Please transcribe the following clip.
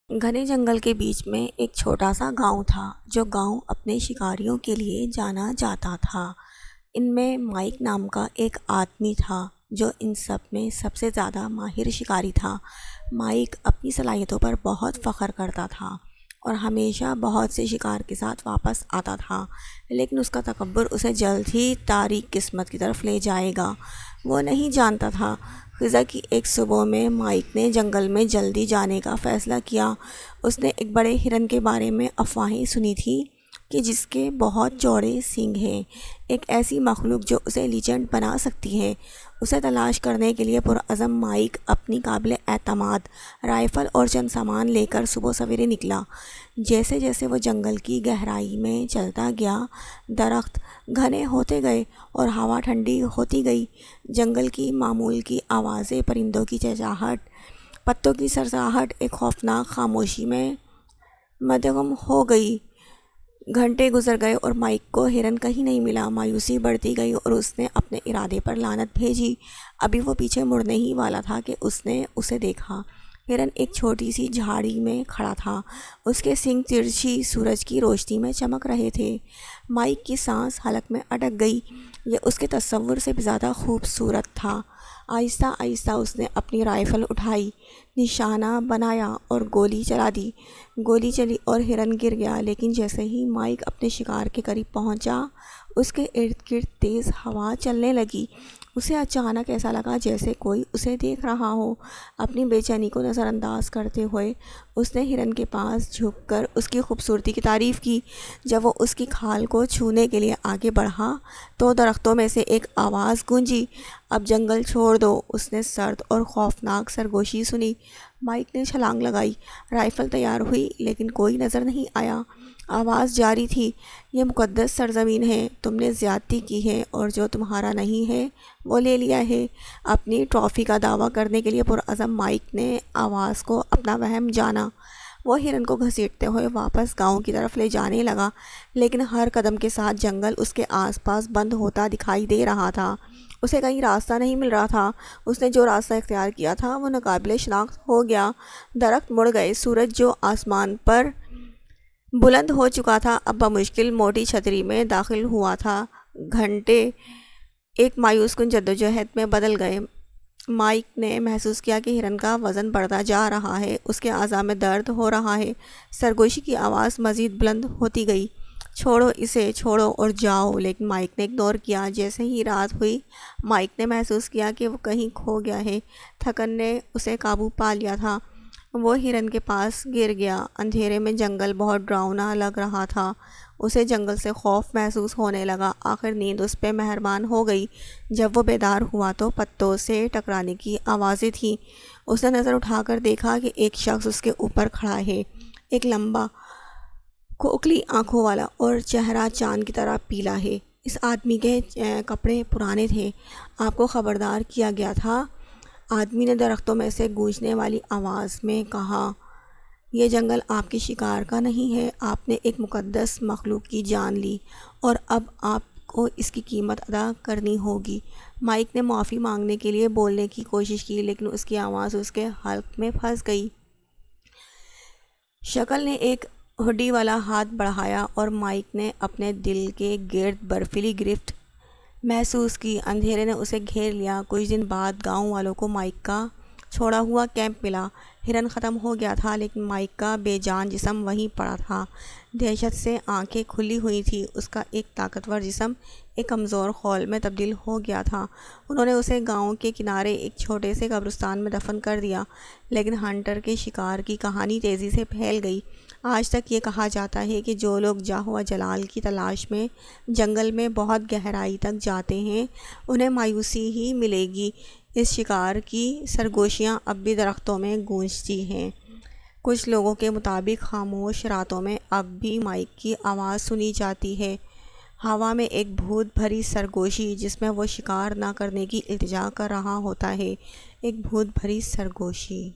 گھنے جنگل کے بیچ میں ایک چھوٹا سا گاؤں تھا جو گاؤں اپنے شکاریوں کے لیے جانا جاتا تھا۔ ان میں مائک نام کا ایک آدمی تھا جو ان سب میں سب سے زیادہ ماہر شکاری تھا۔ مائک اپنی صلاحیتوں پر بہت فخر کرتا تھا اور ہمیشہ بہت سے شکار کے ساتھ واپس آتا تھا، لیکن اس کا تکبر اسے جلد ہی تاریک قسمت کی طرف لے جائے گا۔ وہ نہیں جانتا تھا۔ خزاں کی ایک صبح میں مائک نے جنگل میں جلدی جانے کا فیصلہ کیا۔ اس نے ایک بڑے ہرن کے بارے میں افواہیں سنی تھیں کہ جس کے بہت چوڑے سینگ ہیں، ایک ایسی مخلوق جو اسے لیجنڈ بنا سکتی ہے۔ اسے تلاش کرنے کے لیے پرعزم مائک اپنی قابل اعتماد رائفل اور چند سامان لے کر صبح سویرے نکلا۔ جیسے جیسے وہ جنگل کی گہرائی میں چلتا گیا، درخت گھنے ہوتے گئے اور ہوا ٹھنڈی ہوتی گئی۔ جنگل کی معمول کی آوازیں، پرندوں کی چہچہاہٹ، پتوں کی سرسراہٹ ایک خوفناک خاموشی میں مدغم ہو گئی۔ گھنٹے گزر گئے اور مائک کو ہرن کہیں نہیں ملا۔ مایوسی بڑھتی گئی اور اس نے اپنے ارادے پر لعنت بھیجی۔ ابھی وہ پیچھے مڑنے ہی والا تھا کہ اس نے اسے دیکھا۔ ہرن ایک چھوٹی سی جھاڑی میں کھڑا تھا۔ اس کے سینگ ترچھی سورج کی روشنی میں چمک رہے تھے۔ مائک کی سانس حلق میں اٹک گئی۔ یہ اس کے تصور سے بھی زیادہ خوبصورت تھا۔ آہستہ آہستہ اس نے اپنی رائفل اٹھائی، نشانہ بنایا اور گولی چلا دی۔ گولی چلی اور ہرن گر گیا، لیکن جیسے ہی مائک اپنے شکار کے قریب پہنچا، اس کے ارد گرد تیز ہوا چلنے لگی۔ اسے اچانک ایسا لگا جیسے کوئی اسے دیکھ رہا ہو۔ اپنی بے چینی کو نظر انداز کرتے ہوئے اس نے ہرن کے پاس جھک کر اس کی خوبصورتی کی تعریف کی۔ جب وہ اس کی کھال کو چھونے کے لیے آگے بڑھا تو درختوں میں سے ایک آواز گونجی، اب جنگل چھوڑ دو۔ اس نے سرد اور خوفناک سرگوشی سنی۔ مائک نے چھلانگ لگائی، رائفل تیار ہوئی، لیکن کوئی نظر نہیں آیا۔ آواز جاری تھی، یہ مقدس سرزمین ہے، تم نے زیادتی کی ہے اور جو تمہارا نہیں ہے وہ لے لیا ہے۔ اپنی ٹرافی کا دعویٰ کرنے کے لیے پرعزم مائک نے آواز کو اپنا وہم جانا۔ وہ ہرن کو گھسیٹتے ہوئے واپس گاؤں کی طرف لے جانے لگا، لیکن ہر قدم کے ساتھ جنگل اس کے آس پاس بند ہوتا دکھائی دے رہا تھا۔ اسے کہیں راستہ نہیں مل رہا تھا۔ اس نے جو راستہ اختیار کیا تھا وہ ناقابل شناخت ہو گیا۔ درخت مڑ گئے، سورج جو آسمان پر بلند ہو چکا تھا اب بمشکل موٹی چھتری میں داخل ہوا تھا۔ گھنٹے ایک مایوس کن جدوجہد میں بدل گئے۔ مائک نے محسوس کیا کہ ہرن کا وزن بڑھتا جا رہا ہے، اس کے اعضاء میں درد ہو رہا ہے۔ سرگوشی کی آواز مزید بلند ہوتی گئی، چھوڑو اسے، چھوڑو اور جاؤ، لیکن مائک نے اگنور کیا۔ جیسے ہی رات ہوئی، مائک نے محسوس کیا کہ وہ کہیں کھو گیا ہے۔ تھکن نے اسے قابو پا لیا تھا۔ وہ ہرن کے پاس گر گیا۔ اندھیرے میں جنگل بہت ڈراؤنا لگ رہا تھا۔ اسے جنگل سے خوف محسوس ہونے لگا۔ آخر نیند اس پہ مہربان ہو گئی۔ جب وہ بیدار ہوا تو پتوں سے ٹکرانے کی آوازیں تھیں۔ اس نے نظر اٹھا کر دیکھا کہ ایک شخص اس کے اوپر کھڑا ہے، ایک لمبا، کھوکھلی آنکھوں والا اور چہرہ چاند کی طرح پیلا ہے۔ اس آدمی کے کپڑے پرانے تھے۔ آپ کو خبردار کیا گیا تھا، آدمی نے درختوں میں سے گونجنے والی آواز میں کہا۔ یہ جنگل آپ کے شکار کا نہیں ہے۔ آپ نے ایک مقدس مخلوق کی جان لی اور اب آپ کو اس کی قیمت ادا کرنی ہوگی۔ مائک نے معافی مانگنے کے لیے بولنے کی کوشش کی، لیکن اس کی آواز اس کے حلق میں پھنس گئی۔ شکل نے ایک ہڈی والا ہاتھ بڑھایا اور مائک نے اپنے دل کے گرد برفیلی گرفت محسوس کی۔ اندھیرے نے اسے گھیر لیا۔ کچھ دن بعد گاؤں والوں کو مائک کا چھوڑا ہوا کیمپ ملا۔ ہرن ختم ہو گیا تھا، لیکن مائک کا بے جان جسم وہیں پڑا تھا۔ دہشت سے آنکھیں کھلی ہوئی تھیں۔ اس کا ایک طاقتور جسم ایک کمزور خول میں تبدیل ہو گیا تھا۔ انہوں نے اسے گاؤں کے کنارے ایک چھوٹے سے قبرستان میں دفن کر دیا، لیکن ہنٹر کے شکار کی کہانی تیزی سے پھیل گئی۔ آج تک یہ کہا جاتا ہے کہ جو لوگ جاہ و جلال کی تلاش میں جنگل میں بہت گہرائی تک جاتے ہیں، انہیں مایوسی ہی ملے گی۔ اس شکار کی سرگوشیاں اب بھی درختوں میں گونجتی ہیں۔ کچھ لوگوں کے مطابق خاموش راتوں میں اب بھی مائک کی آواز سنی جاتی ہے، ہوا میں ایک بھوت بھری سرگوشی جس میں وہ شکار نہ کرنے کی التجا کر رہا ہوتا ہے، ایک بھوت بھری سرگوشی۔